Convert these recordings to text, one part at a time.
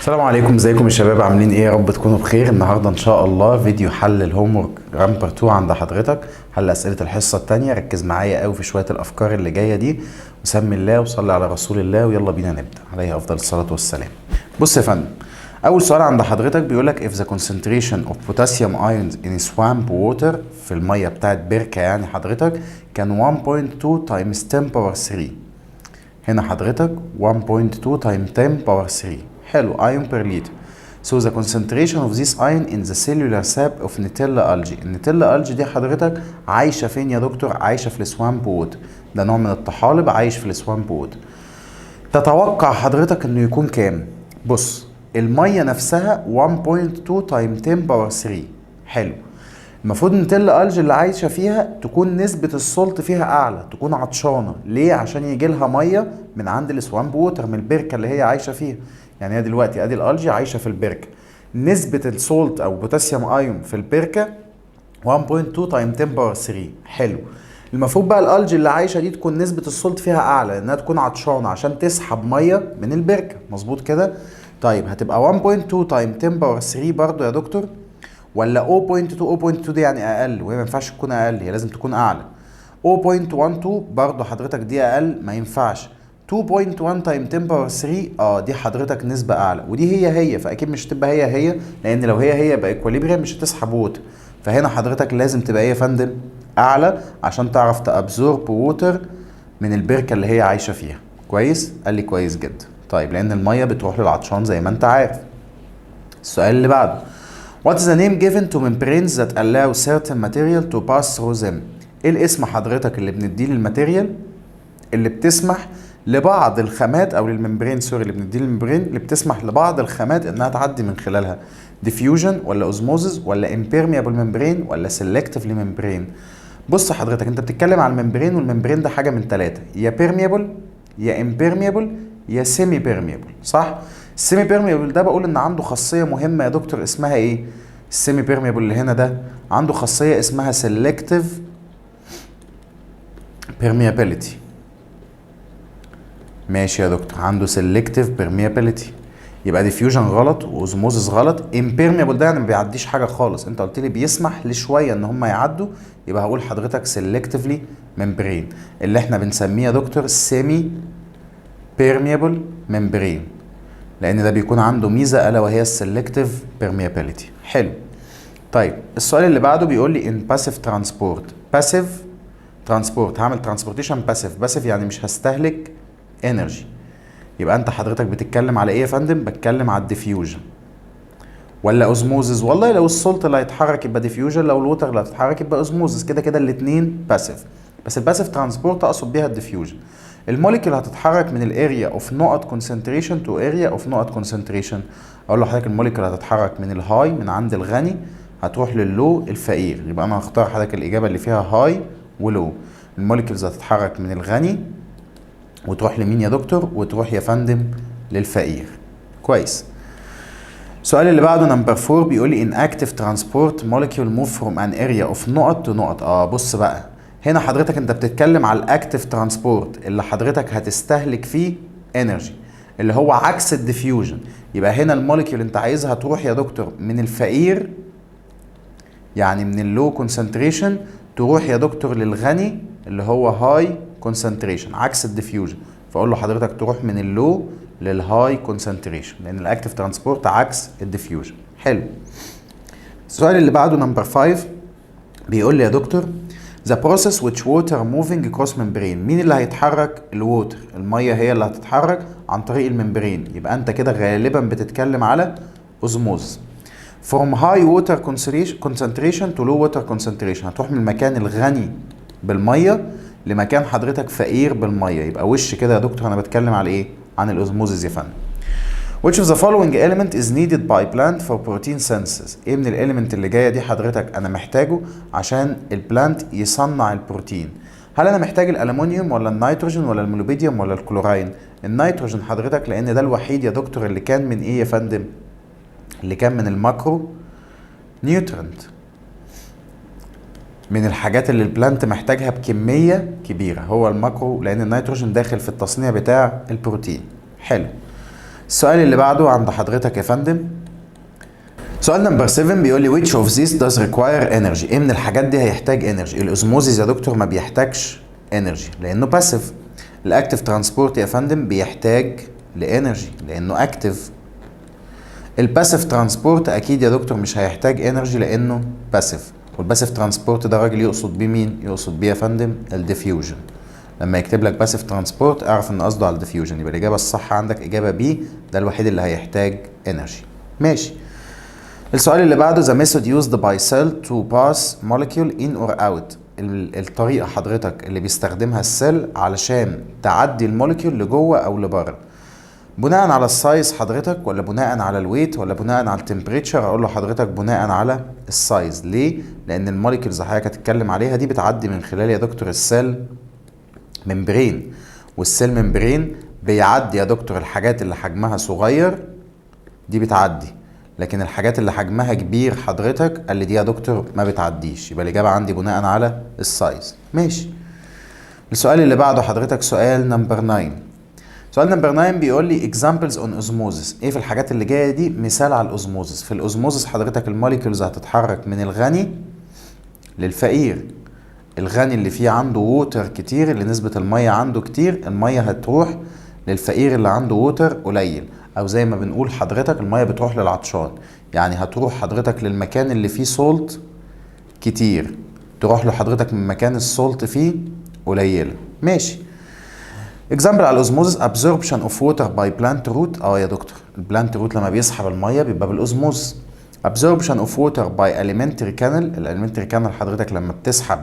السلام عليكم، ازيكم يا شباب؟ عاملين ايه؟ يا رب تكونوا بخير. النهارده ان شاء الله فيديو حل الهوم ورك رامبر 2 عند حضرتك، حل اسئله الحصه الثانيه. ركز معايا قوي في شويه الافكار اللي جايه دي، وسمي الله وصلي على رسول الله، ويلا بينا نبدا عليه افضل الصلاه والسلام. بص يا فندم، اول سؤال عند حضرتك بيقول لك if the concentration of potassium ions in swamp water، في الميه بتاعت بركه يعني حضرتك، كان 1.2 times 10 power 3. هنا حضرتك 1.2 times 10 power 3. حلو، ion per liter. So the concentration of this ion in the cellular sap of Nutella algae. النتيلا algae دي حضرتك عايشة فين يا دكتور؟ عايشة في السوامب ووتر. ده نوع من الطحالب عايش في السوامب ووتر. تتوقع حضرتك انه يكون كام؟ بص، المية نفسها 1.2 times 10 power 3. حلو. المفروض النتيلا الجي اللي عايشه فيها تكون نسبه السولت فيها اعلى، تكون عطشانه. ليه؟ عشان يجي لها ميه من عند السوامب ووتر، من البركه اللي هي عايشه فيها. يعني هي دلوقتي ادي الالجي عايشه في البركه، نسبه السولت او بوتاسيوم ايون في البركه 1.2 تايم 10 باور 3. حلو. المفروض بقى الالجي اللي عايشه دي تكون نسبه السولت فيها اعلى، لانها تكون عطشانه عشان تسحب ميه من البركه. مظبوط كده؟ طيب هتبقى 1.2 تايم 10 باور 3 برضو يا دكتور، ولا 0.2 دي يعني اقل؟ وهي ما ينفعش تكون اقل، هي لازم تكون اعلى. 0.12 برضه حضرتك دي اقل، ما ينفعش. 2.1 تايم 10 باور 3 دي حضرتك نسبه اعلى، ودي هي فاكيد مش هتبقى هي، لان لو هي يبقى ايكوليبريم مش هتسحب ووتر. فهنا حضرتك لازم تبقى ايه يا فندم؟ اعلى، عشان تعرف تابزورب ووتر من البركه اللي هي عايشه فيها. كويس؟ قال لي كويس جدا. طيب لان الميه بتروح للعطشان زي ما انت عارف. السؤال اللي بعده، What is the name given to membranes that allow certain material to pass through them؟ ايه الاسم حضرتك اللي بنديه للماتيريال اللي بتسمح لبعض الخامات، او للممبرين سوري، اللي بنديه للممبرين اللي بتسمح لبعض الخامات انها تعدي من خلالها؟ diffusion ولا osmosis ولا impermeable membrane ولا selectively membrane؟ بص حضرتك، انت بتتكلم على الممبرين، والممبرين ده حاجه من ثلاثه: يا permeable يا impermeable يا semi permeable. صح؟ السيمي بيرميبل ده بقول ان عنده خاصيه مهمه يا دكتور، اسمها ايه؟ السيمي بيرميبل اللي هنا ده عنده خاصيه اسمها سيلكتيف بيرميابيليتي. ماشي يا دكتور، عنده سيلكتيف بيرميابيليتي. يبقى ديفيوجن غلط واوزموزس غلط. امبيرميبل ده يعني ما بيعديش حاجه خالص، انت قلت لي بيسمح لشويه ان هم يعدوا، يبقى هقول حضرتك سيلكتيفلي ممبرين، اللي احنا بنسميه يا دكتور سيمي بيرميبل ممبرين، لان ده بيكون عنده ميزه الا وهي السلكتيف بيرميابيليتي. حلو. طيب السؤال اللي بعده بيقول لي ان باسيف ترانسبورت. باسيف ترانسبورت، هعمل ترانسبورتيشن باسيف يعني مش هستهلك انرجي. يبقى انت حضرتك بتتكلم على ايه يا فندم؟ بتكلم على الديفيوجن ولا اوزموزز؟ والله لو السولت اللي هيتحرك يبقى ديفيوجن، لو الووتر اللي هتتحرك يبقى اوزموزز. كده كده الاثنين باسيف، بس الباسيف ترانسبورت اقصد بيها الديفيوجن. الموليكيول هتتحرك من الاريا اوف نقط كونسنتريشن تو اريا اوف نقط كونسنتريشن. اقول لحضرتك الموليكيول هتتحرك من الهاي، من عند الغني، هتروح لللو الفقير. يبقى انا هختار حضرتك الاجابه اللي فيها هاي ولو. الموليكيولز هتتحرك من الغني وتروح لمين يا دكتور؟ وتروح يا فندم للفقير. كويس. السؤال اللي بعده نمبر 4 بيقول لي ان اكتيف ترانسبورت موليكيول موف فروم ان اريا اوف نقط تو نقط. بص بقى، هنا حضرتك انت بتتكلم على الاكتيف ترانسبورت اللي حضرتك هتستهلك فيه انرجي، اللي هو عكس الديفيوجن. يبقى هنا الموليكيول انت عايزها تروح يا دكتور من الفقير، يعني من اللو كونسنتريشن، تروح يا دكتور للغني اللي هو هاي كونسنتريشن، عكس الديفيوجن. فاقول له حضرتك تروح من اللو للهاي كونسنتريشن، لان الاكتيف ترانسبورت عكس الديفيوجن. حلو. السؤال اللي بعده نمبر 5 بيقول لي يا دكتور the process which water moving across membrane. مين اللي هيتحرك؟ الووتر، الميه هي اللي هتتحرك عن طريق الممبرين. يبقى انت كده غالبا بتتكلم على اوزموز. from high water concentration to low water concentration، هتروح من المكان الغني بالميه لمكان حضرتك فقير بالميه. يبقى وش كده يا دكتور انا بتكلم على ايه؟ عن الاوزموزيس يا فندم. Which of the following element is needed by plant for protein synthesis؟ ايه من الاليمنت اللي جايه دي حضرتك انا محتاجه عشان البلانت يصنع البروتين؟ هل انا محتاج الالومنيوم ولا النيتروجين ولا الموليبيديوم ولا الكلوراين؟ النيتروجين حضرتك، لان ده الوحيد يا دكتور اللي كان من ايه يا فندم؟ اللي كان من الماكرو نيوترنت، من الحاجات اللي البلانت محتاجها بكميه كبيره، هو الماكرو، لان النيتروجين داخل في التصنيع بتاع البروتين. حلو. السؤال اللي بعده عند حضرتك يا فندم، سؤال نمبر 7 بيقول لي which of these does require energy؟ ايه من الحاجات دي هيحتاج انرجي؟ الاوزموزيس يا دكتور ما بيحتاجش انرجي لانه باسيف. الاكتيف ترانسبورت يا فندم بيحتاج لانرجي لانه اكتيف. الباسيف ترانسبورت اكيد يا دكتور مش هيحتاج انرجي لانه باسيف. والباسيف ترانسبورت ده راجل يقصد بيه مين؟ يقصد بيه يا فندم الديفيوجن. لما يكتب لك باسيف ترانسبورت اعرف ان قصده على الديفيوجن، يبقى الاجابه الصح عندك اجابه بي، ده الوحيد اللي هيحتاج انرجي. ماشي. السؤال اللي بعده the method used by cell to pass molecule in or out. الطريقة حضرتك اللي بيستخدمها السيل علشان تعدي الموليكيول لجوه او لبره. بناء على السايز حضرتك ولا بناء على الويت ولا بناء على التمبريتشر؟ اقول له حضرتك بناء على السايز. ليه؟ لان الموليكيولز حضرتك هتتكلم عليها دي بتعدي من خلال يا دكتور السيل ممبرين، والسيل ممبرين بيعدي يا دكتور الحاجات اللي حجمها صغير دي بتعدي، لكن الحاجات اللي حجمها كبير حضرتك قال لي دي يا دكتور ما بتعديش. يبقى الاجابه عندي بناء على السايز. ماشي. السؤال اللي بعده حضرتك سؤال نمبر 9. سؤال نمبر 9 بيقول لي examples on osmosis. ايه في الحاجات اللي جايه دي مثال على الاوزموزس؟ في الاوزموزس حضرتك الموليكيولز هتتحرك من الغني للفقير. الغني اللي فيه عنده ووتر كتير، اللي نسبه الميه عنده كتير، الميه هتروح للفقير اللي عنده ووتر قليل، او زي ما بنقول حضرتك الميه بتروح للعطشان. يعني هتروح حضرتك للمكان اللي فيه سولت كتير، تروح له حضرتك من مكان السولت فيه قليله. ماشي. اكزامبل على الاوزموزس absorption of water by plant root. يا دكتور البلانت روت لما بيسحب الميه بيبقى بالاوزموز. absorption of water by alimentary canal. الاليمنتري كانال حضرتك لما بتسحب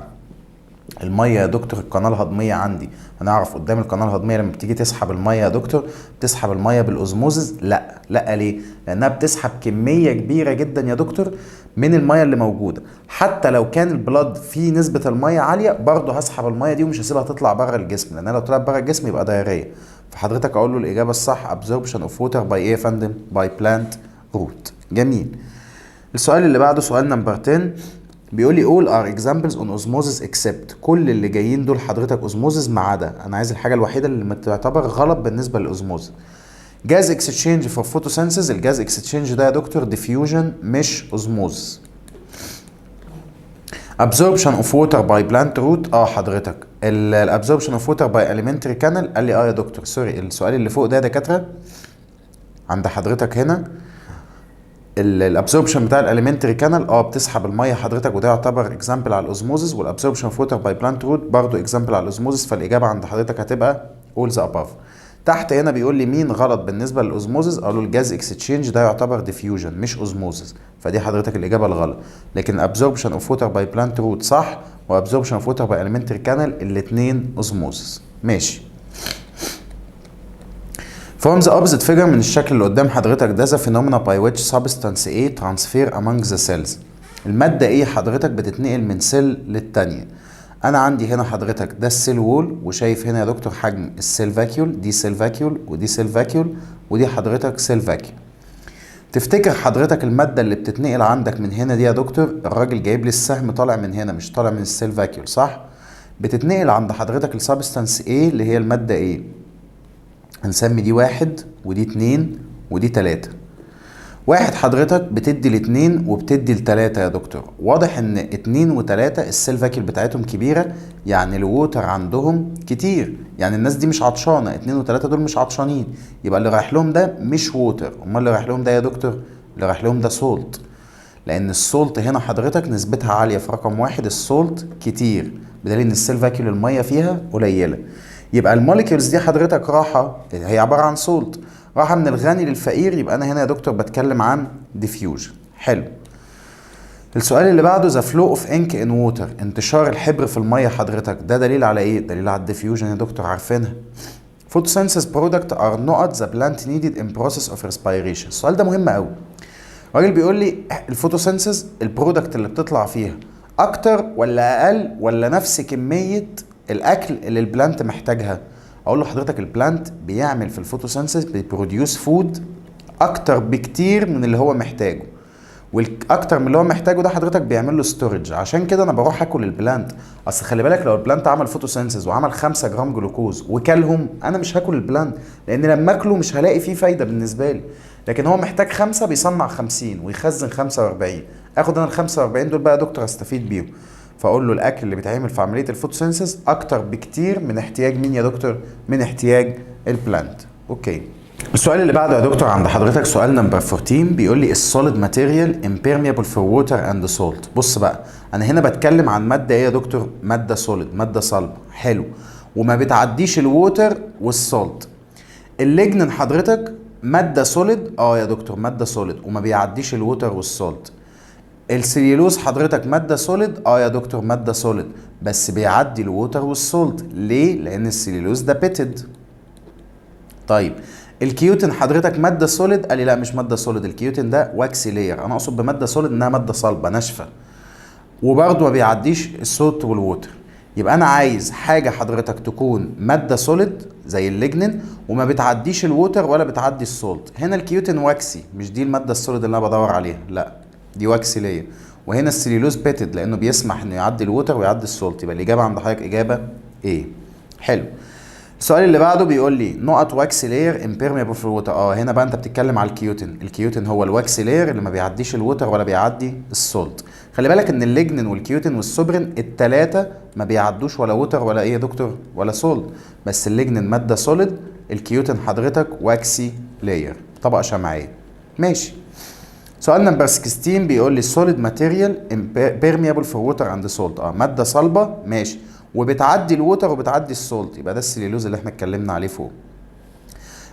الميه يا دكتور القناه الهضميه عندي، هنعرف قدام القناه الهضميه لما بتيجي تسحب الميه يا دكتور بتسحب الميه بالاوزموزس؟ لا. ليه؟ لانها بتسحب كميه كبيره جدا يا دكتور من الميه اللي موجوده. حتى لو كان البلاد فيه نسبه الميه عاليه برضه هسحب الميه دي ومش هسيبها تطلع بره الجسم، لان لو طلعت بره الجسم يبقى دايريه. فحضرتك اقول له الاجابه الصح absorption of water by ايه يا فندم؟ by plant root. جميل. السؤال اللي بعده سؤال نمبر 10 بيقول لي all are examples on osmosis except. كل اللي جايين دول حضرتك اوزموزس ما عدا، انا عايز الحاجه الوحيده اللي تعتبر غلط بالنسبه للاوزموزس. جاز اكسشينج فور فوتوسينثيز. الجاز اكسشينج ده يا دكتور ديفيوجن مش اوزموزس. absorption of water by plant root. حضرتك الابزوربشن اوف ووتر باي elementary كانال قال لي يا دكتور سوري السؤال اللي فوق ده يا دكاتره عند حضرتك هنا الابسوربشن بتاع الاليمنتري كانال بتسحب الميه حضرتك، وده يعتبر اكزامبل على الاوزموزس. والابسوربشن اوف ووتر باي بلانت روت برضه اكزامبل على الاوزموزس. فالاجابه عند حضرتك هتبقى all the above. تحت هنا بيقول لي مين غلط بالنسبه للاوزموزس؟ قالوا الجاز اكستشينج ده يعتبر ديفيوجن مش اوزموزس، فدي حضرتك الاجابه الغلط. لكن الابسوربشن اوف ووتر باي بلانت روت صح، وابسوربشن اوف ووتر باي اليمنتري كانال الاثنين اوزموزس. ماشي. From the opposite figure من الشكل اللي قدام حضرتك ده the phenomena by which substance A transfer among the cells. المادة ايه حضرتك بتتنقل من سيل للتانية. انا عندي هنا حضرتك ده السيل وول، وشايف هنا يا دكتور حجم السيل فاكيول، دي سيل فاكيول ودي سيل فاكيول ودي حضرتك سيل فاكيول. تفتكر حضرتك المادة اللي بتتنقل عندك من هنا دي يا دكتور، الراجل جايب لي السهم طالع من هنا مش طالع من السيل فاكيول صح؟ بتتنقل عند حضرتك السبستانس A اللي هي المادة ايه؟ هنسمي دي 1 ودي 2 ودي 3. 1 حضرتك بتدي ل2 وبتدي ل3 يا دكتور. واضح ان 2 و3 السيل فاكيول بتاعتهم كبيره، يعني الووتر عندهم كتير، يعني الناس دي مش عطشانه. 2 و3 دول مش عطشانين، يبقى اللي رايح لهم ده مش ووتر. امال اللي رايح لهم ده يا دكتور؟ اللي رايح لهم ده سولت، لان السولت هنا حضرتك نسبتها عاليه في رقم 1. السولت كتير بدليل ان السيل فاكيول الميه فيها قليله. يبقى الموليكيولز دي حضرتك راحه هي عباره عن سولت، راحه من الغني للفقير. يبقى انا هنا يا دكتور بتكلم عن ديفيوجن. حلو. السؤال اللي بعده ذا فلو اوف انك ان ووتر. انتشار الحبر في الميه حضرتك ده دليل على ايه؟ دليل على الديفيوجن يا دكتور عارفينها. photosynthesis product are not the plant needed in process of respiration. السؤال ده مهم قوي. الراجل بيقول لي الفوتوسينثيز البرودكت اللي بتطلع فيها اكتر ولا اقل ولا نفس كميه الاكل اللي البلانت محتاجها؟ اقول له حضرتك البلانت بيعمل في الفوتوسينثيز بيبروديوس فود اكتر بكتير من اللي هو محتاجه، والاكتر من اللي هو محتاجه ده حضرتك بيعمل له ستورج. عشان كده انا بروح اكل البلانت. اصل خلي بالك لو البلانت عمل فوتوسينثيز وعمل 5 جرام جلوكوز وكلهم، انا مش هاكل البلانت، لان لما اكله مش هلاقي فيه فايده بالنسبه لي. لكن هو محتاج 5 بيصنع 50 ويخزن 45. اخد انا ال 45 دول بقى يا دكتور استفيد بيهم. فاقول له الاكل اللي بيتعمل في عمليه الفوتوسينثيز اكتر بكتير من احتياج مين يا دكتور؟ من احتياج البلانت. اوكي. السؤال اللي بعده يا دكتور عند حضرتك سؤال نمبر 14 بيقول لي السوليد ماتيريال امبيرميبل فور ووتر اند سولت. بص بقى، انا هنا بتكلم عن ماده ايه يا دكتور؟ ماده سوليد، ماده صلبه. حلو. وما بتعديش الووتر والسولت. الليجنين حضرتك ماده سوليد، يا دكتور ماده سوليد وما بيعديش الووتر والسولت. السليلوز حضرتك ماده سوليد، يا دكتور ماده سوليد بس بيعدي الووتر والسولت. ليه؟ لان السليلوز ده بيتد. طيب الكيوتين حضرتك ماده سوليد، قال لي لا مش ماده سوليد، الكيوتين ده واكسي لاير. انا اقصد بماده سوليد انها ماده صلبه ناشفه وبرضه ما بيعديش السولت والووتر. يبقى انا عايز حاجه حضرتك تكون ماده سوليد زي الليجنين وما بتعديش الووتر ولا بتعدي السولت. هنا الكيوتين واكسي، مش دي الماده السوليد اللي انا بدور عليها، لا دي واكسي لاير. وهنا السليلوز بيتد لانه بيسمح انه يعدي الووتر ويعدي السولت. يبقى الاجابه عند حضرتك اجابه ايه. حلو. السؤال اللي بعده بيقول لي نقط واكس لاير امبيرميبل في الووتر. هنا بقى انت بتتكلم على الكيوتين. الكيوتين هو الواكس لاير اللي ما بيعديش الووتر ولا بيعدي السولت. خلي بالك ان الليجنين والكيوتين والسوبرين الثلاثه ما بيعدوش ولا ووتر ولا ايه يا دكتور ولا سولت. بس الليجنين ماده سوليد، الكيوتين حضرتك واكسي لاير، طبقه شمعيه. ماشي. سؤال نمبر 16 بيقول لي solid material impermeable for water and salt. ماده صلبه ماشي وبتعدي الووتر وبتعدي السولت. يبقى ده السليلوز اللي احنا اتكلمنا عليه فوق.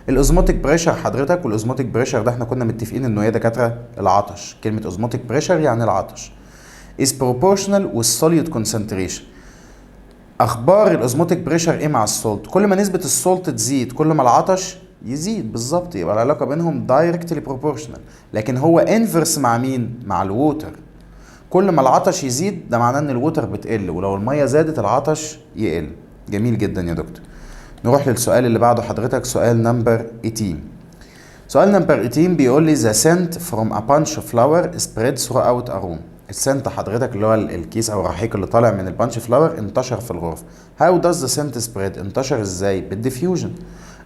الاوزموتيك بريشر حضرتك، والاوزموتيك بريشر ده احنا كنا متفقين انه ايه دكاتره؟ العطش. كلمه اوزموتيك بريشر يعني العطش. is proportional with solute concentration. اخبار الاوزموتيك بريشر ايه مع السولت؟ كل ما نسبه السولت تزيد كل ما العطش يزيد بالظبط. يبقى العلاقه بينهم دايركتلي بروبورشنال. لكن هو انفرس مع مين؟ مع الووتر. كل ما العطش يزيد ده معناه ان الووتر بتقل، ولو الميه زادت العطش يقل. جميل جدا يا دكتور. نروح للسؤال اللي بعده حضرتك سؤال نمبر 18. سؤال نمبر 18 بيقول لي the scent from a bunch of flower spread throughout a room. السنت حضرتك اللي هو الكيس او الرحيق اللي طالع من البانش فلاور انتشر في الغرفه. how does the scent spread؟ انتشر ازاي؟ بالديفيوجن.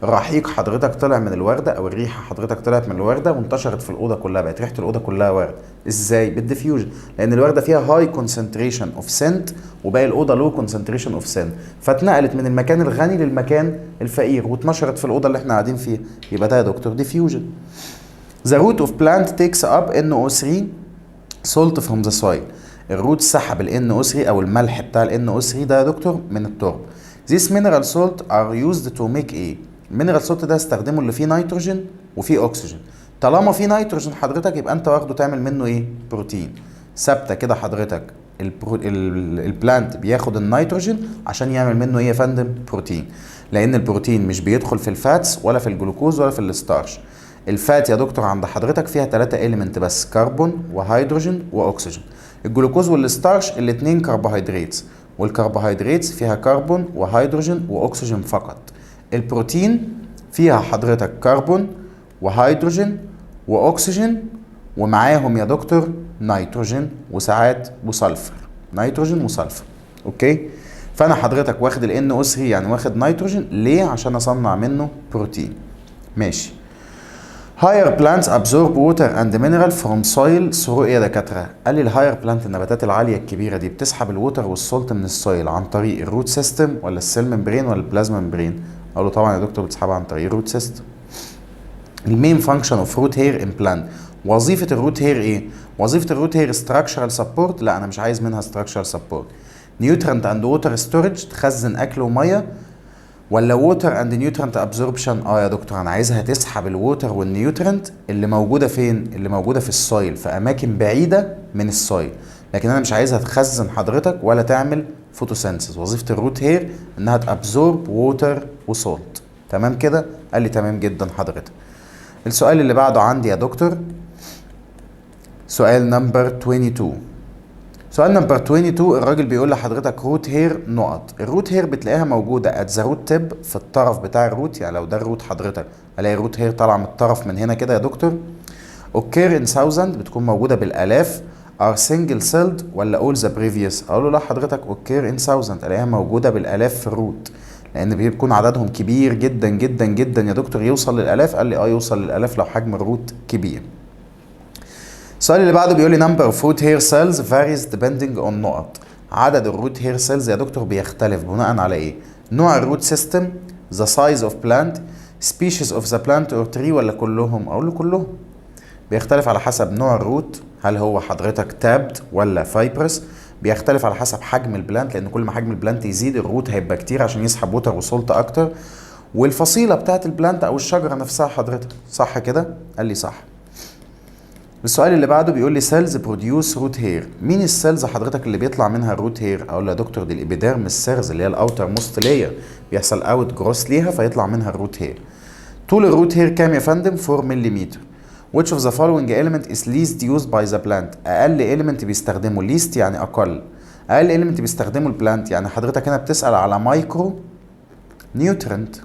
الرحيق حضرتك طلع من الورده او الريحه حضرتك طلعت من الورده وانتشرت في الاوضه كلها، بقت ريحه الاوضه كلها ورد. ازاي؟ بالديفيوجن. لان الورده فيها هاي كونسنتريشن اوف سنت وباقي الاوضه لو كونسنتريشن اوف سنت، فاتنقلت من المكان الغني للمكان الفقير واتنشرت في الاوضه اللي احنا قاعدين فيها. يبقى ده يا دكتور ديفيوجن. the root of plant takes up NO3 salt from the soil. الروت سحب ال NO3 او الملح بتاع ال NO3 ده يا دكتور من التربه. These mineral salt are used to make ايه؟ المينرال سولت ده استخدمه اللي فيه نيتروجين وفيه اكسجين. طالما فيه نيتروجين حضرتك يبقى انت واخده تعمل منه ايه؟ بروتين. ثابته كده حضرتك. البلانت بياخد النيتروجين عشان يعمل منه ايه يا فندم؟ بروتين. لان البروتين مش بيدخل في الفاتس ولا في الجلوكوز ولا في الستارش. الفات يا دكتور عند حضرتك فيها 3 إليمنت بس، كربون وهيدروجين واكسجين. الجلوكوز والستارش الاثنين كربوهيدرات، والكربوهيدرات فيها كربون وهيدروجين واكسجين فقط. البروتين فيها حضرتك كربون وهيدروجين واكسجين ومعاهم يا دكتور نيتروجين وساعات وسلفر. نيتروجين وسلفر. اوكي. فانا حضرتك واخد ال NO3 يعني واخد نيتروجين ليه؟ عشان اصنع منه بروتين. ماشي. higher plants absorb water and mineral from soil through ايه يا دكاتره؟ قال لي الهاير بلانت النباتات العاليه الكبيره دي بتسحب الووتر والسولت من السويل عن طريق الروت سيستم ولا السيل ممبرين ولا البلازما ممبرين؟ اقول له طبعا يا دكتور بتسحبها عن طريق الروت سيستم. المين فانكشن اوف روت هير ان بلانت. وظيفه الروت هير ايه؟ وظيفه الروت هير ستراكشرال سبورت. لا انا مش عايز منها ستراكشرال سبورت. نيوترنت اند ووتر ستورج، تخزن اكل وميه، ولا ووتر اند نيوترنت ابزوربشن؟ يا دكتور انا عايزها تسحب الووتر والنيوترنت اللي موجوده فين؟ اللي موجوده في السويل في اماكن بعيده من السويل. لكن انا مش عايزها تخزن حضرتك ولا تعمل فوتوسينثيز. وظيفه الروت هير انها تابزورب ووتر وسولت. تمام كده؟ قال لي تمام جدا حضرتك. السؤال اللي بعده عندي يا دكتور سؤال نمبر 22. سؤال نمبر 22 الراجل بيقول لحضرتك روت هير نقط. الروت هير بتلاقيها موجوده ات ذا روت تيب في الطرف بتاع الروت. يعني لو ده الروت حضرتك الاقي الروت هير طالعه من الطرف من هنا كده يا دكتور. occur in thousand بتكون موجودة بالآلاف. are single celled ولا all the previous؟ اقول له لا حضرتك occur in thousand، الاقيها موجودة بالآلاف في الروت، لان بيكون عددهم كبير جدا جدا جدا يا دكتور يوصل للآلاف. قال لي يوصل للآلاف لو حجم الروت كبير. السؤال اللي بعده بيقول لي number of root hair cells varies depending on نقط. عدد الروت هير سيلز يا دكتور بيختلف بناء على ايه؟ نوع الروت سيستم، the size of plant، species of the plant or tree، ولا كلهم؟ اقول له كلهم. بيختلف على حسب نوع الروت، هل هو حضرتك تابد ولا فايبرس. بيختلف على حسب حجم البلانت، لان كل ما حجم البلانت يزيد الروت هيبقى كتير عشان يسحب ووتر وسولت اكتر. والفصيله بتاعت البلانت او الشجره نفسها حضرتك، صح كده؟ قال لي صح. السؤال اللي بعده بيقول لي سيلز بروديوس روت هير. مين السيلز حضرتك اللي بيطلع منها الروت هير؟ اقول له يا دكتور دي الابيديرمس سيلز اللي هي الاوتر موست لاير، بيحصل اوت جروس ليها فيطلع منها الروت هير. طول الروت هير كام يا فندم؟ 4 ملم. which of the following element is least used by the plant؟ اقل element بيستخدمه least يعني اقل، اقل element بيستخدمه البلانت، يعني حضرتك هنا بتسأل على مايكرو نيوترنت.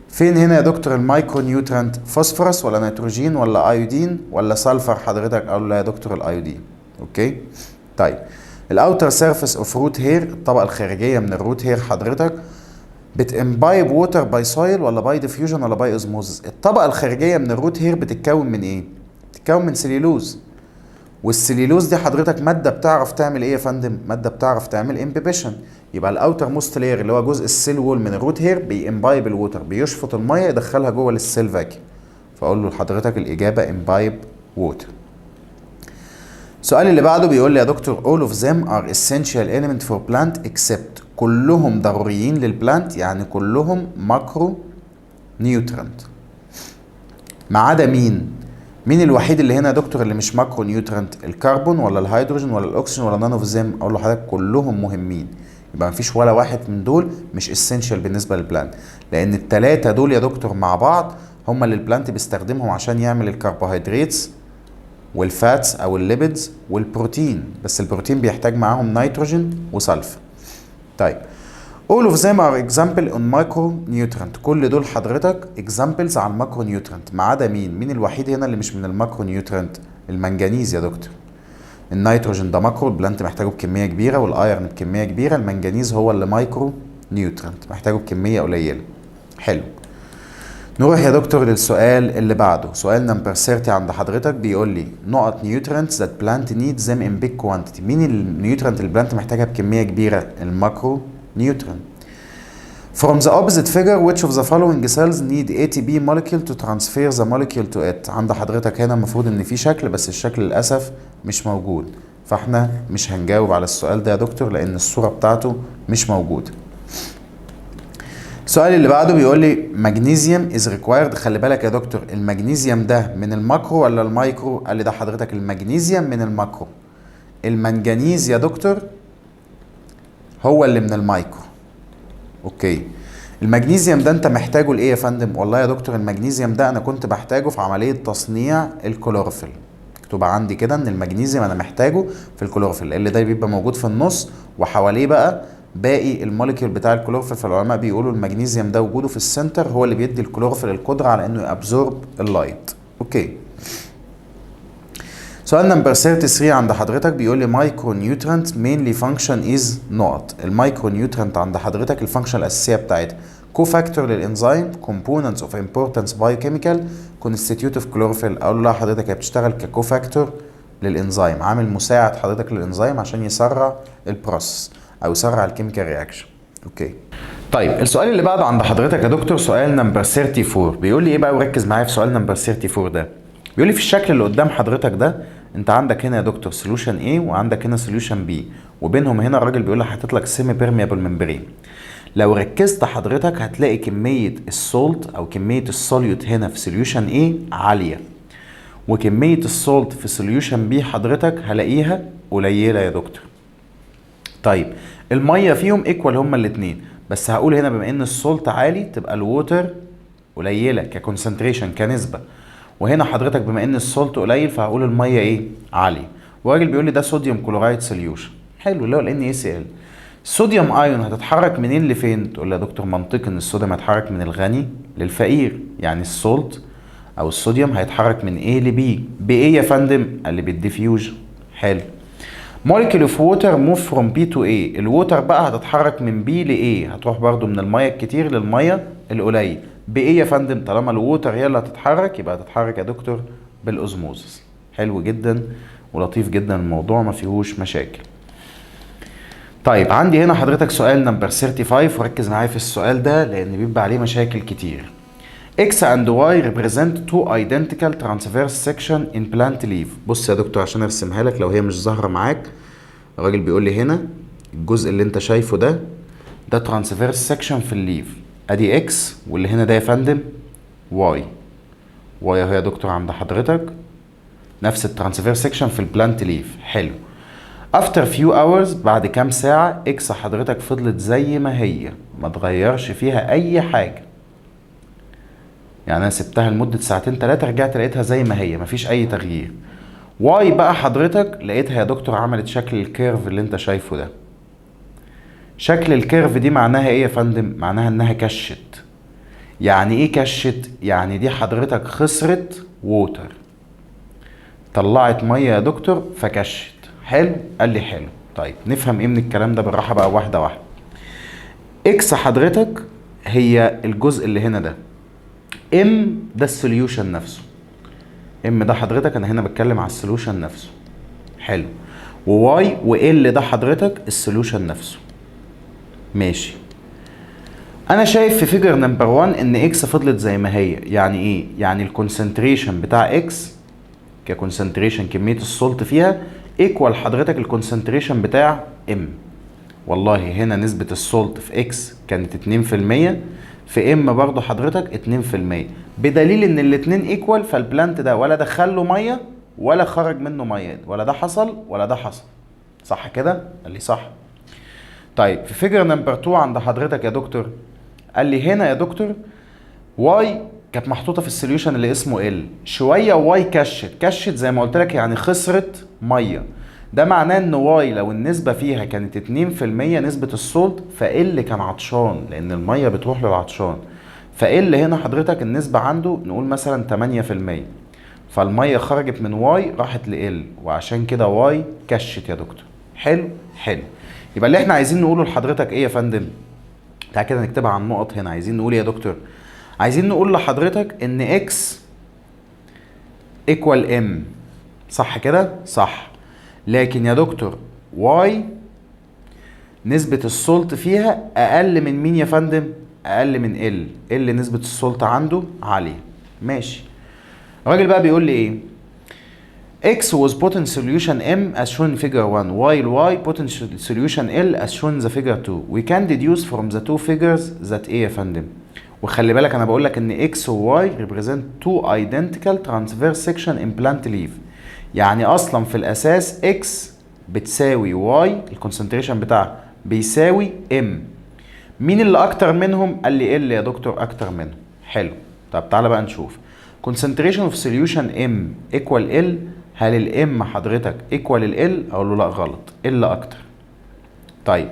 فين هنا يا دكتور المايكرو نيوترنت؟ فوسفورس ولا نيتروجين ولا ايودين ولا سلفر حضرتك؟ اقول له يا دكتور الايودين. اوكي طيب الاوتر سيرفيس اوف روت هير، الطبقه الخارجيه من الروت هير حضرتك بتمبايب ووتر باي سويل ولا باي ديفيوجن ولا باي اوزموزس؟ الطبقه الخارجيه من الروت هير بتتكون من ايه؟ بتتكون من سليلوز، والسليلوز دي حضرتك ماده بتعرف تعمل ايه يا فندم؟ ماده بتعرف تعمل امبيبيشن. يبقى الاوتر موست لاير اللي هو جزء السيل وول من الروت هير بيمبايب الووتر، بيشفط الميه يدخلها جوه للسيل فاكيوم. فاقول له لحضرتك الاجابه امبايب ووتر. السؤال اللي بعده بيقول لي يا دكتور all of them are essential element for plant except، كلهم ضروريين للبلانت يعني كلهم ماكرو نيوترنت ما عدا مين؟ مين الوحيد اللي هنا يا دكتور اللي مش ماكرو نيوترنت؟ الكربون ولا الهيدروجين ولا الاكسجين ولا نان اوف زيم؟ اقول له حضرتك كلهم مهمين، يبقى مفيش ولا واحد من دول مش اسينشال بالنسبه للبلانت، لان الثلاثه دول يا دكتور مع بعض هم اللي البلانت بيستخدمهم عشان يعمل الكربوهيدراتس والفاتس او الليبيدز والبروتين، بس البروتين بيحتاج معاهم نيتروجين وسلفر. طيب all of them are example on micronutrient، كل دول حضرتك examples على الماكرو نيوترنت ما عدا مين؟ مين الوحيد هنا اللي مش من الماكرو نيوترنت؟ المنجنيز يا دكتور. النيتروجين ده ماكرو، البلانت محتاجه بكميه كبيره، والايرن بكميه كبيره. المنجنيز هو اللي مايكرو نيوترنت محتاجه بكميه قليله. حلو. نروح يا دكتور للسؤال اللي بعده، سؤال نمبر 30 عند حضرتك بيقول لي نقط نيوترنتس ذات بلانت نيدز ذم ان بيج كوانتيتي. مين النيوترنت اللي البلانت محتاجها بكميه كبيره؟ الماكرو نيوترنت. From the opposite figure which of the following cells need ATP molecule to transfer the molecule to it؟ عند حضرتك هنا المفروض ان في شكل، بس الشكل للاسف مش موجود، فاحنا مش هنجاوب على السؤال ده يا دكتور لان الصوره بتاعته مش موجوده. السؤال اللي بعده بيقول لي مغنيسيوم از ريكوايرد. خلي بالك يا دكتور المغنيسيوم ده من الماكرو ولا المايكرو؟ قال لي ده حضرتك المغنيسيوم من الماكرو، المنجنيز يا دكتور هو اللي من المايكرو. اوكي المغنيسيوم ده انت محتاجه لايه يا فندم؟ والله يا دكتور المغنيسيوم ده انا كنت بحتاجه في عمليه تصنيع الكلوروفيل. مكتوب عندي كده ان المغنيسيوم انا محتاجه في الكلوروفيل، اللي ده بيبقى موجود في النص وحواليه بقى باقي الموليكيول بتاع الكلوروفيل. فالعلماء بيقولوا المغنيسيوم ده وجوده في السنتر هو اللي بيدي الكلوروفيل القدره على انه يابزورب اللايت. اوكي سؤال نمبر 33 عند حضرتك بيقول لي مايكرو نيوترنت مينلي فانكشن از نقط. المايكرو نيوترنت عند حضرتك الفانكشن الاساسيه بتاعتها كوفاكتور للانزيم، كومبوننتس اوف امبورتنس بايوكيميكال، كونستيتيوتيف كلوروفيل. اقول له حضرتك هي بتشتغل ككوفاكتور للانزيم، عامل مساعد حضرتك للانزيم عشان يسرع البروسيس او يسرع الكيميكال رياكشن. اوكي طيب السؤال اللي بعده عند حضرتك يا دكتور سؤال نمبر 34 بيقول لي ايه بقى، وركز معايا في سؤال نمبر 34 ده. بيقول لي في الشكل اللي قدام حضرتك ده انت عندك هنا يا دكتور سوليوشن A وعندك هنا سوليوشن B، وبينهم هنا الراجل بيقول لك حاطط لك سيمي بيرميبل ممبرين. لو ركزت حضرتك هتلاقي كميه السولت او كميه السوليوت هنا في سوليوشن A عاليه، وكميه السولت في سوليوشن B حضرتك هلاقيها قليله يا دكتور. طيب الميه فيهم ايكوال هما الاثنين، بس هقول هنا بما ان السولت عالي تبقى الووتر قليله ككونسنتريشن كنسبه، وهنا حضرتك بما ان السولت قليل فهقول الميه ايه؟ عاليه. والراجل بيقول لي ده صوديوم كلورايد سوليوشن. حلو اللي هو ال NaCl. الصوديوم ايون هتتحرك منين لفين؟ تقول لي يا دكتور منطقي ان الصوديوم هيتحرك من الغني للفقير، يعني السولت او الصوديوم هيتحرك من A ل B. بايه يا فندم؟ قال لي بالديفيوجن. حلو. molecule of water move from B to A. الووتر بقى هتتحرك من B ل A، هتروح برضو من المية الكتير للمية القليل. بايه يا فندم؟ طالما الووتر هي اللي هتتحرك يبقى هتتحرك يا دكتور بالاوزموزس. حلو جدا ولطيف جدا، الموضوع ما فيهوش مشاكل. طيب عندي هنا حضرتك سؤال نمبر 35، وركز معايا في السؤال ده لان بيبقى عليه مشاكل كتير. X and Y represent two identical transverse section in plant leaf. بص يا دكتور عشان ارسمها لك لو هي مش ظاهرة معاك. الراجل بيقول لي هنا الجزء اللي انت شايفه ده transverse section في الليف. ادي X واللي هنا ده يا فندم Y. Y اهو يا دكتور عند حضرتك نفس الترانسفيرس سيكشن في البلانت ليف. حلو. After few hours بعد كام ساعة X حضرتك فضلت زي ما هي، ما اتغيرش فيها أي حاجة. يعني أنا سبتها لمدة ساعتين تلاتة رجعت لقيتها زي ما هي، مفيش أي تغيير. واي بقى حضرتك لقيتها يا دكتور عملت شكل الكيرف اللي أنت شايفه ده. شكل الكيرف دي معناها إيه يا فندم؟ معناها إنها كشت. يعني إيه كشت؟ يعني دي حضرتك خسرت ووتر، طلعت مية يا دكتور فكشت. حلو؟ قال لي حلو. طيب نفهم إيه من الكلام ده بالراحة بقى واحدة واحدة. إكس حضرتك هي الجزء اللي هنا ده. ام ده السوليوشن نفسه. ام ده حضرتك انا هنا بتكلم على السوليوشن نفسه. حلو. وواي وال ده حضرتك السوليوشن نفسه. ماشي. انا شايف في فيجر نمبر 1 ان اكس فضلت زي ما هي. يعني ايه؟ يعني الكونسنتريشن بتاع اكس ككونسنتريشن كمية السولت فيها ايكوال حضرتك الكونسنتريشن بتاع ام. والله هنا نسبة السولت في اكس كانت 2%، في ام برضه حضرتك 2%، بدليل ان الاتنين ايكوال. فالبلانت ده ولا دخل له ميه ولا خرج منه ميه، ولا ده حصل ولا ده حصل. صح كده؟ قال لي صح. طيب في فيجر نمبر 2 عند حضرتك يا دكتور قال لي هنا يا دكتور واي كانت محطوطه في السوليوشن اللي اسمه ال. شويه واي كشت زي ما قلت لك، يعني خسرت ميه. ده معناه ان واي لو النسبة فيها كانت 2% نسبة السولت، فال كان عطشان لان المية بتروح للعطشان. فال هنا حضرتك النسبة عنده نقول مثلا 8%، فالمية خرجت من واي راحت لال، وعشان كده واي كشت يا دكتور. حلو حلو. يبقى اللي احنا عايزين نقوله لحضرتك ايه يا فندم؟ تعالى كده نكتبها على النقط هنا. عايزين نقول يا دكتور، عايزين نقول لحضرتك ان اكس ايكوال ام. صح كده؟ صح. لكن يا دكتور واي نسبة السولت فيها أقل من مين يا فندم؟ أقل من ال نسبة السولت عنده عالية. ماشي. الراجل بقى بيقول لي إيه؟ X was put in solution M as shown in figure 1 while Y put in solution L as shown in the figure 2. We can deduce from the two figures that إيه يا فندم؟ وخلي بالك أنا بقول لك إن X و Y represent two identical transverse section in plant leaf. يعني اصلا في الاساس اكس بتساوي واي، الكونسنتريشن بتاعها بيساوي ام. مين اللي اكتر منهم؟ قال لي ال يا دكتور اكتر منهم. حلو. طب تعالى بقى نشوف concentration of solution ام equal ال. هل الام حضرتك equal ال؟ اقول له لا غلط، ال اكتر. طيب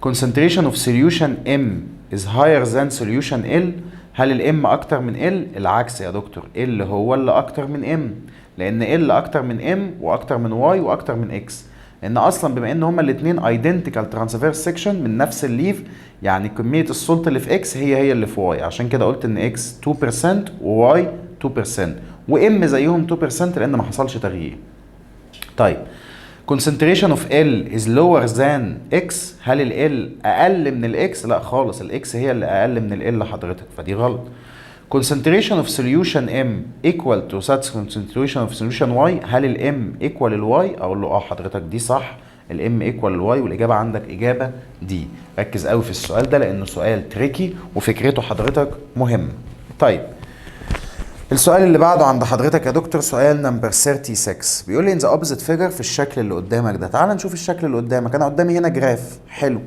concentration of solution ام is higher than solution ال. هل الام اكتر من ال؟ العكس يا دكتور، ال هو اللي اكتر من ام، لان ال اكتر من ام واكتر من واي واكتر من اكس. لان اصلا بما ان هما الاثنين ايدنتيكال ترانسفيرس سيكشن من نفس الليف، يعني كميه السولت اللي في اكس هي اللي في واي. عشان كده قلت ان اكس 2% وواي 2%، وام زيهم 2% لان ما حصلش تغيير. طيب concentration of L is lower than X. هل ال L اقل من ال X؟ لا خالص، ال X هي اللي اقل من ال L حضرتك، فدي غلط. concentration of solution M equal to such concentration of solution Y. هل ال M equal ال Y؟ اقول له حضرتك دي صح، ال M equal ال Y، والاجابه عندك اجابه دي. ركز قوي في السؤال ده لانه سؤال تريكي وفكرته حضرتك مهمه. طيب السؤال اللي بعده عند حضرتك يا دكتور سؤال نمبر 36، بيقول لي in the opposite figure في الشكل اللي قدامك ده. تعال نشوف الشكل اللي قدامك. انا قدامي هنا جراف. حلو.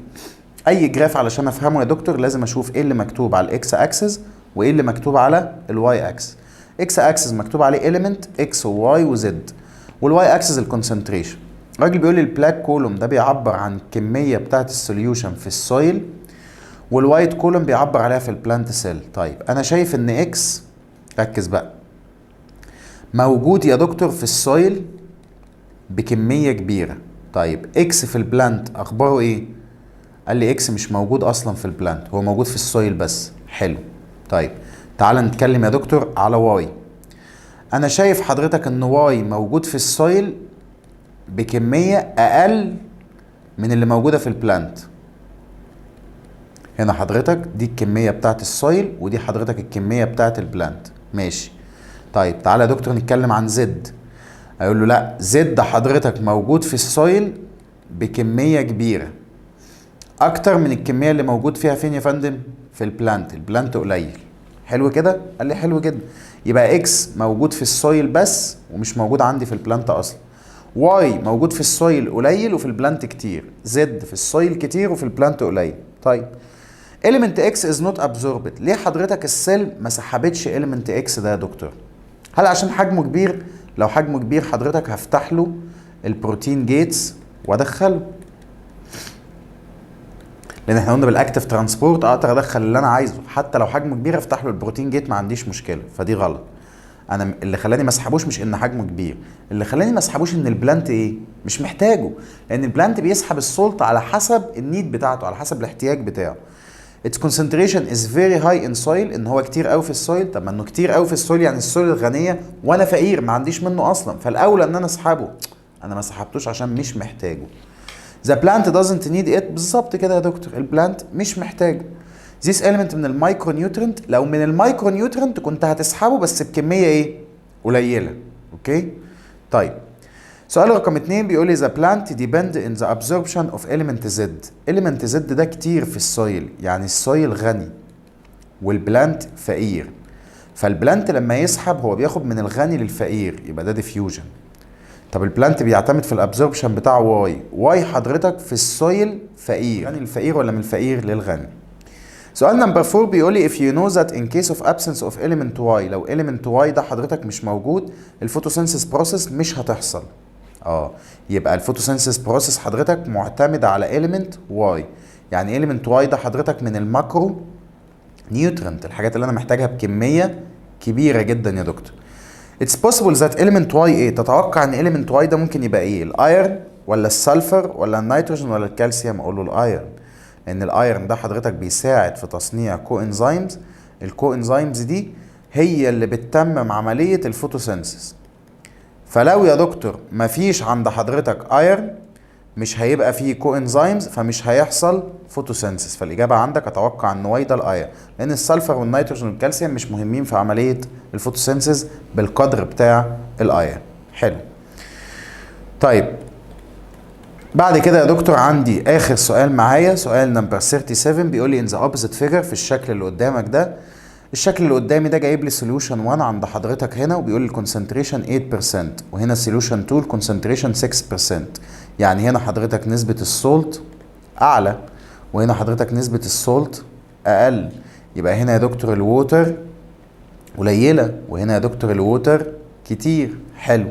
اي جراف علشان افهمه يا دكتور لازم اشوف ايه اللي مكتوب على الاكس اكسس وايه اللي مكتوب على الواي اكسس. اكس اكسس مكتوب عليه element اكس وواي وزد، والواي اكسس الكونسنتريشن. الراجل بيقول لي البلاك كولوم ده بيعبر عن الكميه بتاعه السوليوشن في السويل، والوايت كولوم بيعبر عليها في البلانت سيل. طيب انا شايف ان اكس، ركز بقى، موجود يا دكتور في السويل بكمية كبيرة. طيب اكس في البلانت اخباره ايه؟ قال لي اكس مش موجود اصلا في البلانت، هو موجود في السويل بس. حلو. طيب تعال نتكلم يا دكتور على واي. انا شايف حضرتك ان واي موجود في السويل بكمية اقل من اللي موجودة في البلانت. هنا حضرتك دي الكمية بتاعت السويل ودي حضرتك الكمية بتاعت البلانت. ماشي. طيب تعالى يا دكتور نتكلم عن زد. اقول له لا، زد حضرتك موجود في السويل بكمية كبيرة اكتر من الكمية اللي موجود فيها فين يا فندم؟ في البلانت. البلانت قليل. حلو كده؟ قال لي حلو جدا. يبقى اكس موجود في السويل بس ومش موجود عندي في البلانت اصلا. واي موجود في السويل قليل وفي البلانت كتير. زد في السويل كتير وفي البلانت قليل. طيب element x is not absorbed. ليه حضرتك السيل ما سحبتش element x ده يا دكتور؟ هل عشان حجمه كبير؟ لو حجمه كبير حضرتك هفتح له البروتين جيتس وادخله، لان احنا قلنا بالاكتف ترانسبورت اقدر ادخل اللي انا عايزه، حتى لو حجمه كبير افتح له البروتين جيت ما عنديش مشكله. فدي غلط. انا اللي خلاني ما اسحبوش مش ان حجمه كبير، اللي خلاني ما اسحبوش ان البلانت ايه؟ مش محتاجه، لان البلانت بيسحب السولت على حسب النيد بتاعته، على حسب الاحتياج بتاعه. its concentration is very high in soil. ان هو كتير قوي في السويل. طب ما انه كتير قوي في السويل يعني السويل الغنيه وانا فقير ما عنديش منه اصلا، فالاولى ان انا اسحبه. انا ما سحبتوش عشان مش محتاجه. the plant doesn't need it. بالظبط كده يا دكتور، البلانت مش محتاجه. this element من المايكرو نيوترنت. لو من المايكرو نيوترنت كنت هتسحبه بس بكميه ايه؟ قليله. اوكي. طيب سؤال رقم 2 بيقول لي the plant depend in the absorption of element Z. element Z ده كتير في السويل، يعني السويل غني والبلانت فقير، فالبلانت لما يسحب هو بياخد من الغني للفقير، يبقى ده ديفيوجن. طب البلانت بيعتمد في الابزوربشن بتاعه واي حضرتك في السويل فقير، غني الفقير ولا من الفقير للغني؟ سؤال نمبر 4 بيقول لي if you know that in case of absence of element Y. لو element Y ده حضرتك مش موجود الفوتوسينثيس بروسيس مش هتحصل. يبقى الفوتوسينثيس بروسيس حضرتك معتمد على element Y. يعني element Y ده حضرتك من الماكرو نيوترنت، الحاجات اللي انا محتاجها بكميه كبيره جدا يا دكتور. It's possible that element Y ايه؟ تتوقع ان element Y ده ممكن يبقى ايه؟ الايرن ولا السلفر ولا النيتروجين ولا الكالسيوم؟ اقول له الايرن، لان الايرن ده حضرتك بيساعد في تصنيع كو انزيمز. الكو انزيمز دي هي اللي بتتمم عمليه الفوتوسينثيس. فلو يا دكتور مفيش عند حضرتك ايرن مش هيبقى فيه كو انزيمز، فمش هيحصل فوتوسينثيس. فالاجابه عندك اتوقع ان واي ده الايرن، لان السلفر والنيتروجين والكالسيوم مش مهمين في عمليه الفوتوسينثيس بالقدر بتاع الايرن. حلو. طيب بعد كده يا دكتور عندي اخر سؤال معايا، سؤال نمبر 37 بيقول لي in the opposite figure. في الشكل اللي قدامك ده، الشكل اللي قدامي ده جايب لي سوليوشن 1 عند حضرتك هنا وبيقول لي الكونسنتريشن 8%، وهنا سوليوشن 2 الكونسنتريشن 6%. يعني هنا حضرتك نسبة السولت اعلى وهنا حضرتك نسبة السولت اقل. يبقى هنا يا دكتور الووتر قليلة وهنا يا دكتور الووتر كتير. حلو.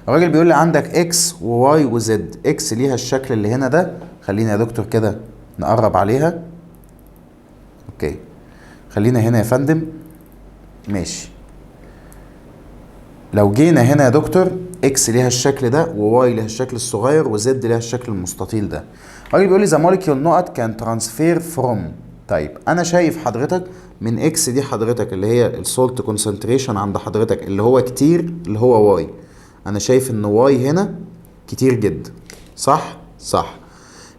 الراجل بيقول لي عندك اكس وواي وزد. اكس ليها الشكل اللي هنا ده، خلينا يا دكتور كده نقرب عليها. اوكي خلينا هنا يا فندم. ماشي. لو جينا هنا يا دكتور اكس ليها الشكل ده وواي ليها الشكل الصغير وزد ليها الشكل المستطيل ده. الراجل بيقول لي ذا موليكيول نقط كان ترانسفير فروم. طيب انا شايف حضرتك من اكس دي حضرتك اللي هي السولت كونسنتريشن عند حضرتك اللي هو كتير اللي هو واي، انا شايف ان واي هنا كتير جدا. صح؟ صح.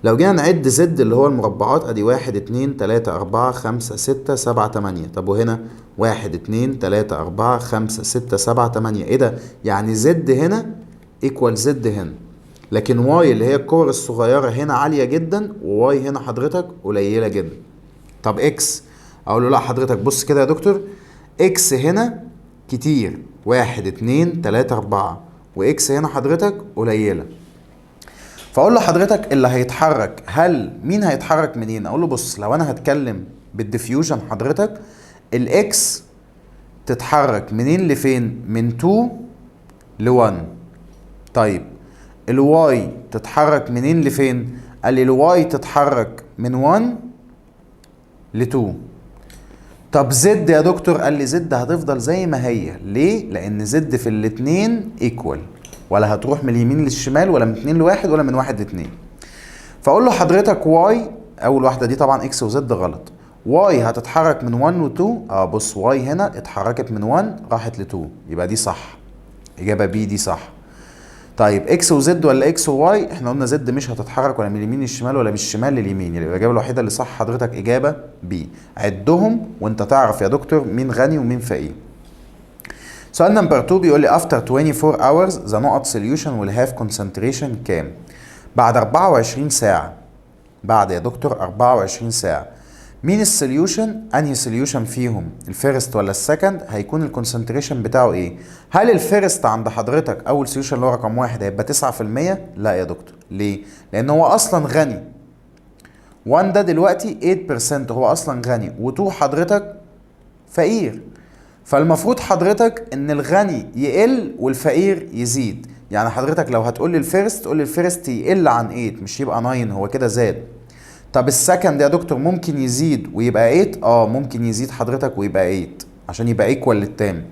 لو جينا نعد زد اللي هو المربعات ادي 1 2 3 4 5 6 7 8. طب وهنا 1 2 3 4 5 6 7 8. ايه ده؟ يعني زد هنا ايكوال زد هنا، لكن واي اللي هي الكور الصغيره هنا عاليه جدا وواي هنا حضرتك قليله جدا. طب اكس، اقول له لا حضرتك بص كده يا دكتور، اكس هنا كتير 1 2 3 4 واكس هنا حضرتك قليله. فاقول له حضرتك اللي هيتحرك، هل مين هيتحرك منين؟ اقول له بص لو انا هتكلم بالديفيوجن حضرتك الاكس تتحرك منين لفين؟ من 2 ل 1. طيب الواي تتحرك منين لفين؟ قال لي الواي تتحرك من 1 ل 2. طب زد يا دكتور؟ قال لي زد هتفضل زي ما هي. ليه؟ لان زد في الاتنين ايكوال، ولا هتروح من اليمين للشمال ولا من 2 ل1 ولا من 1 ل2. فاقول له حضرتك واي، اول واحده دي طبعا اكس وزد غلط، واي هتتحرك من 1 و 2. بص واي هنا اتحركت من 1 راحت ل 2، يبقى دي صح، اجابه بي دي صح. طيب اكس وزد ولا اكس وواي؟ احنا قلنا زد مش هتتحرك ولا من اليمين للشمال ولا من الشمال لليمين، يبقى الاجابه الوحيده اللي صح حضرتك اجابه بي. عدهم وانت تعرف يا دكتور مين غني ومين فقير. سؤال نمبر 2 بيقول لي after 24 hours the نقط solution will have concentration كام؟ بعد 24 ساعة. بعد يا دكتور 24 ساعة مين السوليوشن؟ انهي سوليوشن فيهم؟ الفيرست ولا السكند؟ هيكون الكونسنتريشن بتاعه ايه؟ هل الفيرست عند حضرتك اول سوليوشن اللي هو رقم 1 هيبقى 9%؟ لا يا دكتور. ليه؟ لان هو اصلا غني. 1 ده دلوقتي 8%، هو اصلا غني، و2 حضرتك فقير. فالمفروض حضرتك ان الغني يقل والفقير يزيد. يعني حضرتك لو هتقول لي الفيرست تقول لي الفيرست يقل عن 8 مش يبقى 9، هو كده زاد. طب السكند يا دكتور ممكن يزيد ويبقى 8؟ ممكن يزيد حضرتك ويبقى 8 عشان يبقى ايكوال للتاني.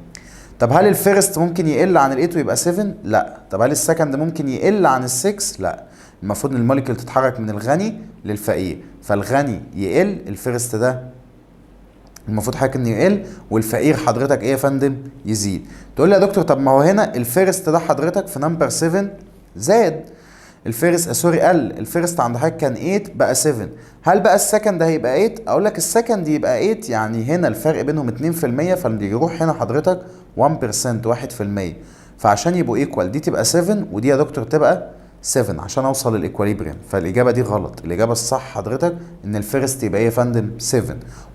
طب هل الفيرست ممكن يقل عن ال8 ويبقى 7؟ لا. طب هل السكند ممكن يقل عن ال6؟ لا. المفروض ان الموليكيول تتحرك من الغني للفقير، فالغني يقل، الفيرست ده المفروض حضرتك انه يقل، والفقير حضرتك ايه يا فندم؟ يزيد. تقول لي يا دكتور طب ما هو هنا الفيرست ده حضرتك في نمبر 7 زاد، الفيرست سوري قل، الفيرست عند حضرتك كان 8 بقى 7، هل بقى السكند هيبقى 8؟ اقول لك السكند يبقى 8، يعني هنا الفرق بينهم 2%، فاللي يروح هنا حضرتك 1%، 1%، فعشان يبقوا ايكوال دي تبقى 7 ودي يا دكتور تبقى 7 عشان اوصل للايكواليبريم. فالاجابه دي غلط، الاجابه الصح حضرتك ان الفيرست يبقى ايه يا فندم؟ 7،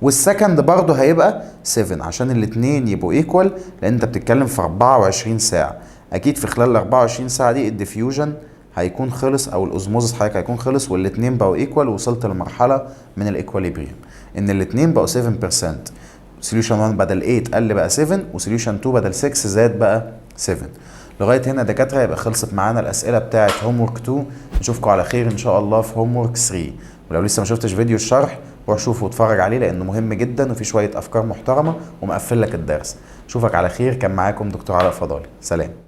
والسكند برضه هيبقى 7 عشان الاثنين يبقوا ايكوال، لان انت بتتكلم في 24 ساعه. اكيد في خلال ال 24 ساعه دي الديفيوجن هيكون خلص او الاوزموزس حضرتك هيكون خلص، والاثنين بقوا ايكوال، وصلت لمرحله من الايكواليبريم ان الاثنين بقوا 7%. سوليوشن 1 بدل 8 قل بقى 7، وسوليوشن 2 بدل 6 زاد بقى 7. لغايه هنا دكاتره يبقى خلصت معانا الاسئله بتاعه هوم ورك 2. نشوفكم على خير ان شاء الله في هوم ورك 3. ولو لسه ما شفتش فيديو الشرح روح شوفه واتفرج عليه لانه مهم جدا وفي شويه افكار محترمه ومقفل لك الدرس. اشوفك على خير. كان معاكم دكتور علاء فضالي. سلام.